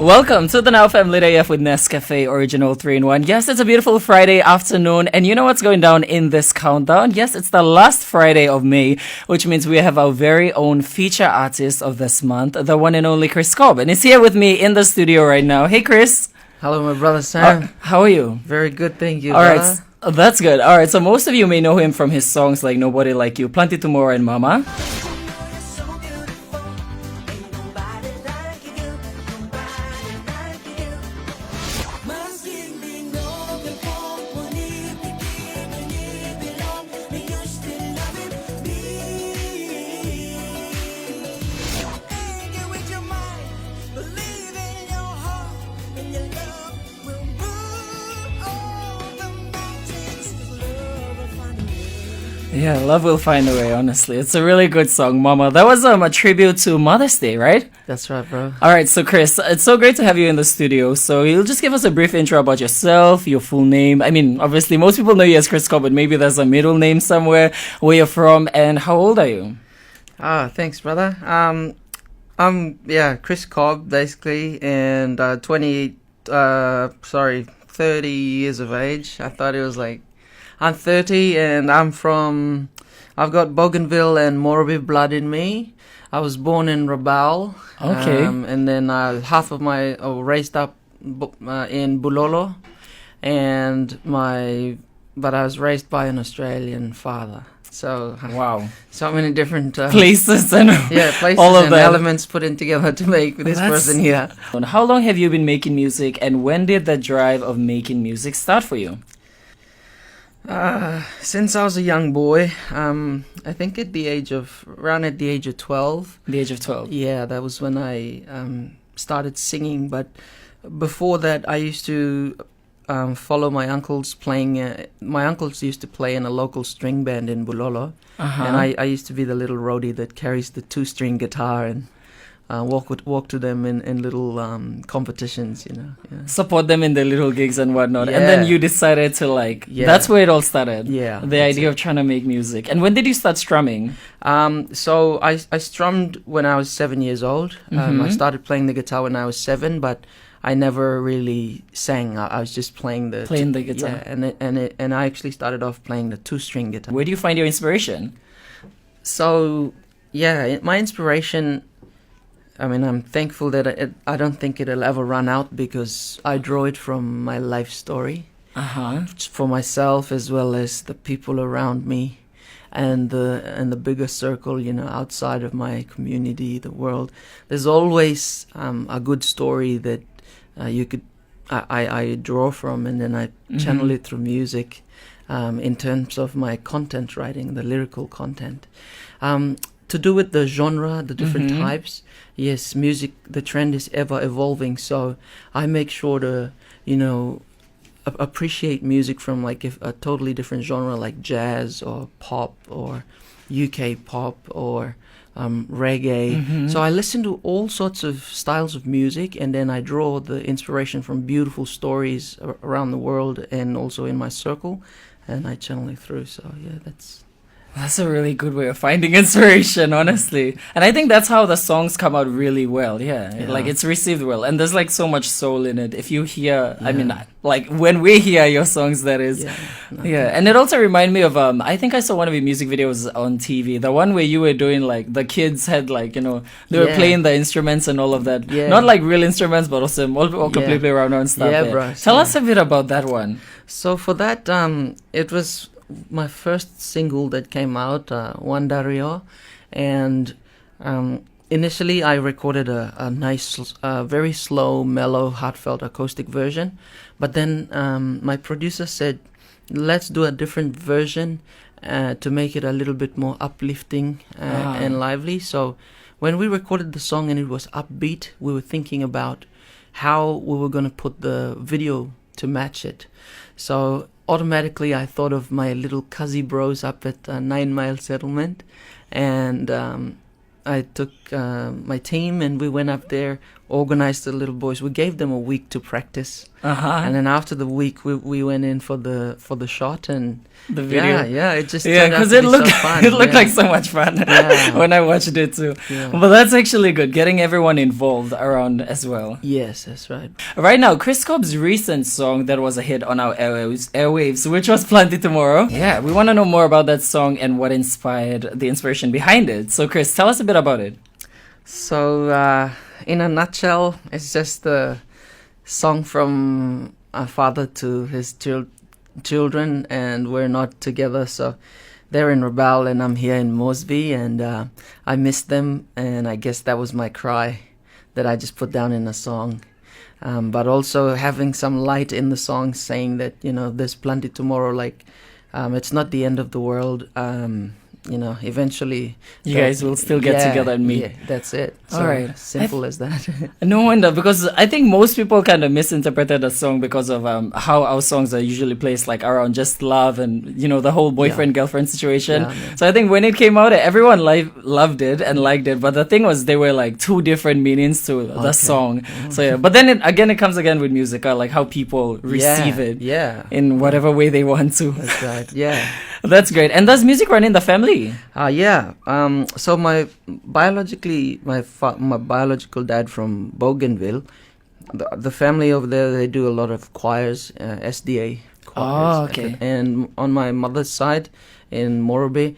Welcome to the Now Family AF with Nescafe Original 3-in-1. Yes, it's a beautiful Friday afternoon, and you know what's going down in this countdown? Yes, it's the last Friday of May, which means we have our very own feature artist of this month, the one and only Chris Cobb, and he's here with me in the studio right now. Hey, Chris. Hello, my brother Sam. How are you? Very good, thank you. All right, that's good. All right, so most of you may know him from his songs like Nobody Like You, Plenty Tomorrow, and Mama. Yeah, love will find a way, honestly. It's a really good song, Mama. That was a tribute to Mother's Day, right? That's right, bro. All right, so Chris, it's so great to have you in the studio. So you'll just give us a brief intro about yourself, your full name. I mean, obviously, most people know you as Chris Cobb, but maybe there's a middle name somewhere, where you're from, and how old are you? Thanks, brother. Chris Cobb, basically, and 30 years of age. I thought it was like, I'm 30 and I've got Bougainville and Morobe blood in me. I was born in Rabaul. Okay. And then raised up in Bulolo, but I was raised by an Australian father. So wow, so many different places and places all of and that. elements put in together to make this person here. How long have you been making music, and when did the drive of making music start for you? Since I was a young boy, I think around at the age of 12. The age of 12. Yeah, that was when I started singing. But before that, I used to follow my uncles playing. My uncles used to play in a local string band in Bulolo, and I used to be the little roadie that carries the 2-string guitar and walk to them in little competitions, you know. Yeah. Support them in their little gigs and whatnot. Yeah. And then you decided to that's where it all started. Yeah. The idea of trying to make music. And when did you start strumming? So I strummed when I was 7 years old. I started playing the guitar when I was 7, but I never really sang. I was just playing the guitar. Yeah, and I actually started off playing the 2-string guitar. Where do you find your inspiration? So, my inspiration, I mean, I'm thankful that I don't think it'll ever run out, because I draw it from my life story. For myself as well as the people around me and the bigger circle, you know, outside of my community, the world. There's always a good story that I draw from, and then I channel it through music in terms of my content writing, the lyrical content. To do with the genre, the different types, yes, music, the trend is ever evolving. So I make sure to, appreciate music from like a totally different genre, like jazz or pop or UK pop or reggae. So I listen to all sorts of styles of music, and then I draw the inspiration from beautiful stories around the world and also in my circle, and I channel it through. So yeah, That's a really good way of finding inspiration, honestly. And I think that's how the songs come out really well. Yeah. Like it's received well. And there's like so much soul in it. If you hear, I mean, like when we hear your songs, that is. Yeah. And it also reminded me of, I think I saw one of your music videos on TV. The one where you were doing like, the kids had like, they were playing the instruments and all of that. Yeah. Not like real instruments, but also all completely around and stuff. Yeah, bro. Tell us a bit about that one. So for that, it was my first single that came out, Wandario, and initially I recorded a nice, very slow, mellow, heartfelt acoustic version, but then my producer said, let's do a different version to make it a little bit more uplifting and lively. So when we recorded the song and it was upbeat, we were thinking about how we were going to put the video to match it. So automatically I thought of my little Cuzzy bros up at 9 Mile Settlement, and I took my team and we went up there organized the little boys. We gave them a week to practice, Uh-huh. and then after the week, we went in for the shot and The video. it just Yeah, turned out because to it be looked so fun. it looked yeah. like so much fun Yeah. when I watched it too. Yeah. But that's actually good, getting everyone involved around as well. Yes, that's right. Right now, Chris Cobb's recent song that was a hit on our airwaves, which was Plenty Tomorrow. Yeah, we want to know more about that song and what inspired the inspiration behind it. So, Chris, tell us a bit about it. So, in a nutshell, it's just a song from a father to his children, and we're not together. So, they're in Rabaul, and I'm here in Mosby, and I miss them, and I guess that was my cry that I just put down in a song. But also having some light in the song, saying that there's plenty tomorrow. Like, it's not the end of the world. Eventually You guys will still get together and meet. Yeah, that's it. So All right. simple as that. No wonder, because I think most people kind of misinterpreted the song because of how our songs are usually placed, like around just love and the whole boyfriend-girlfriend situation. Yeah. So I think when it came out, everyone loved it and liked it. But the thing was, they were like two different meanings to the song. So yeah, but then it comes again with music, like how people receive it. Yeah. In whatever way they want to. That's right. Yeah. That's great. And does music run in the family? Yeah. So my biological dad from Bougainville, the family over there, they do a lot of choirs, SDA choirs. Oh, okay. And on my mother's side, in Morobe,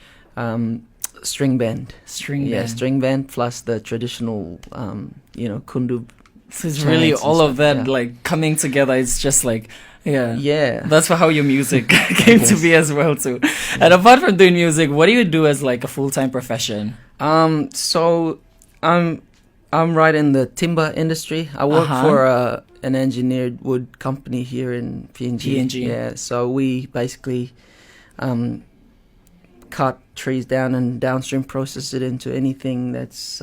string band. String String band plus the traditional, kundu. So it's really chants and all of stuff, that yeah. like coming together. It's just like, yeah. Yeah. That's how your music came to be as well too. And apart from doing music, what do you do as like a full-time profession? So I'm right in the timber industry. I work for an engineered wood company here in PNG. PNG. Yeah. So we basically cut trees down and downstream process it into anything that's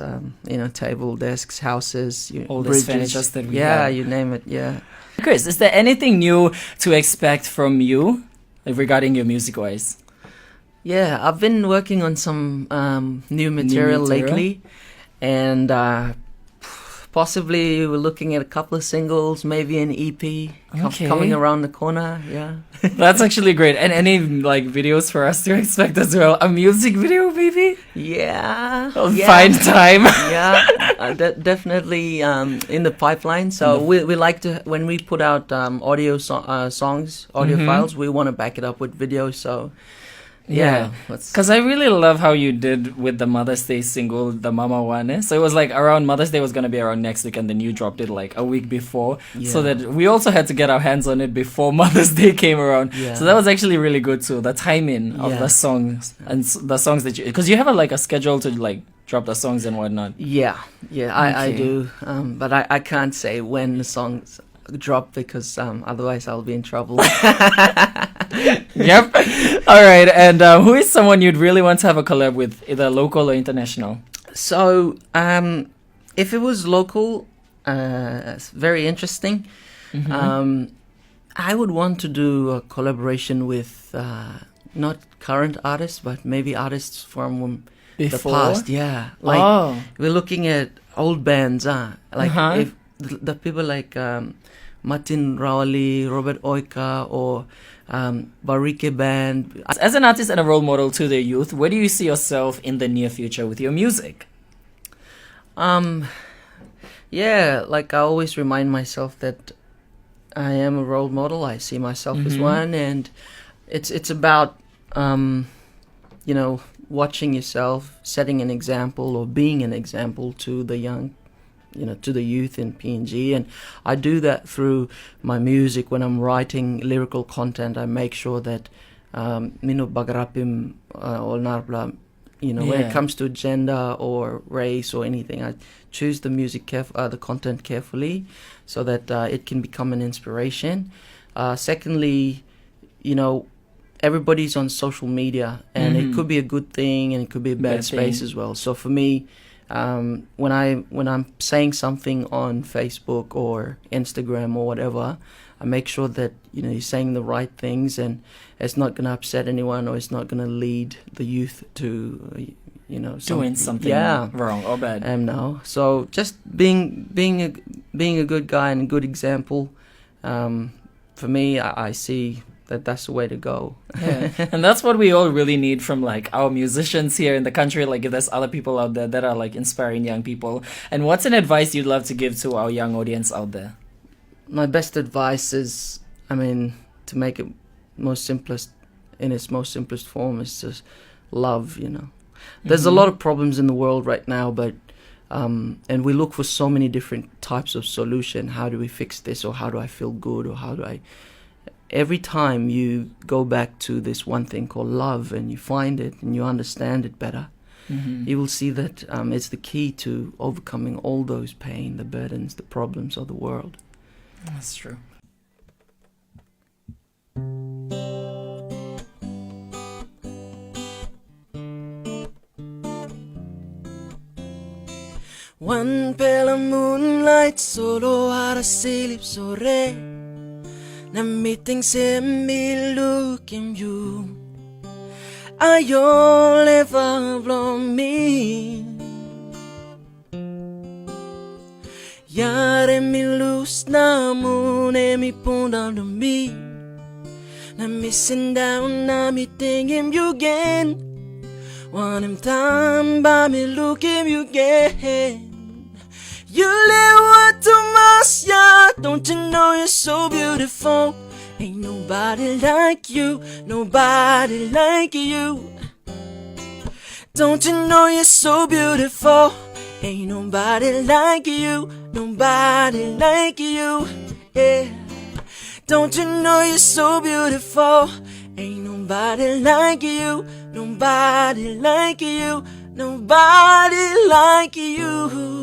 table, desks, houses, All bridges. this furniture that we Yeah, have. you name it. Yeah. Chris, is there anything new to expect from you regarding your music wise? Yeah, I've been working on some new material lately, and possibly we're looking at a couple of singles, maybe an EP coming around the corner. Yeah, That's actually great. And any like videos for us to expect as well? A music video, maybe? yeah, Find time. yeah, definitely in the pipeline. So we like to, when we put out audio songs, audio files, we want to back it up with video. So. Yeah, because I really love how you did with the Mother's Day single, the Mama One. So it was like around Mother's Day was going to be around next week, and then you dropped it like a week before. So that we also had to get our hands on it before Mother's Day came around. Yeah. So that was actually really good too. The timing of the songs and the songs that you, because you have a schedule to like drop the songs and whatnot. Yeah, I do. But I can't say when the songs drop because otherwise I'll be in trouble. Yep. All right. And who is someone you'd really want to have a collab with, either local or international? So, if it was local, it's very interesting. I would want to do a collaboration with not current artists, but maybe artists from the past. Yeah, like we're looking at old bands. If the people like Martin Rawali, Robert Oika, or Barike Band. As an artist and a role model to the youth, where do you see yourself in the near future with your music? Yeah, like I always remind myself that I am a role model. I see myself as one, and it's about watching yourself, setting an example, or being an example to the young, to the youth in PNG. And I do that through my music. When I'm writing lyrical content, I make sure that Mino Bagarapim or Narbla, when it comes to gender or race or anything, I choose the music the content carefully so that it can become an inspiration. Secondly, everybody's on social media, and it could be a good thing and it could be a bad space as well. So for me, when I'm saying something on Facebook or Instagram or whatever, I make sure that you're saying the right things, and it's not going to upset anyone, or it's not going to lead the youth to doing something wrong or bad. No. So just being a good guy and a good example. For me, I see that's the way to go. Yeah. And that's what we all really need from like our musicians here in the country. Like if there's other people out there that are like inspiring young people. And what's an advice you'd love to give to our young audience out there? My best advice is, to make it in its most simplest form, is just love. There's a lot of problems in the world right now, but and we look for so many different types of solution. How do we fix this, or how do I feel good, or how do I... Every time you go back to this one thing called love and you find it and you understand it better, you will see that it's the key to overcoming all those pain, the burdens, the problems of the world. That's true. One pale moonlight solo at a silip sore na meeting me looking you Ayol ever from me Yare mi lose na mune mi punta to me na missing down na meeting him you again One him time by me look him you again You live what too much, yeah. Don't you know you're so beautiful? Ain't nobody like you, nobody like you. Don't you know you're so beautiful? Ain't nobody like you, nobody like you. Yeah. Don't you know you're so beautiful? Ain't nobody like you, nobody like you, nobody like you.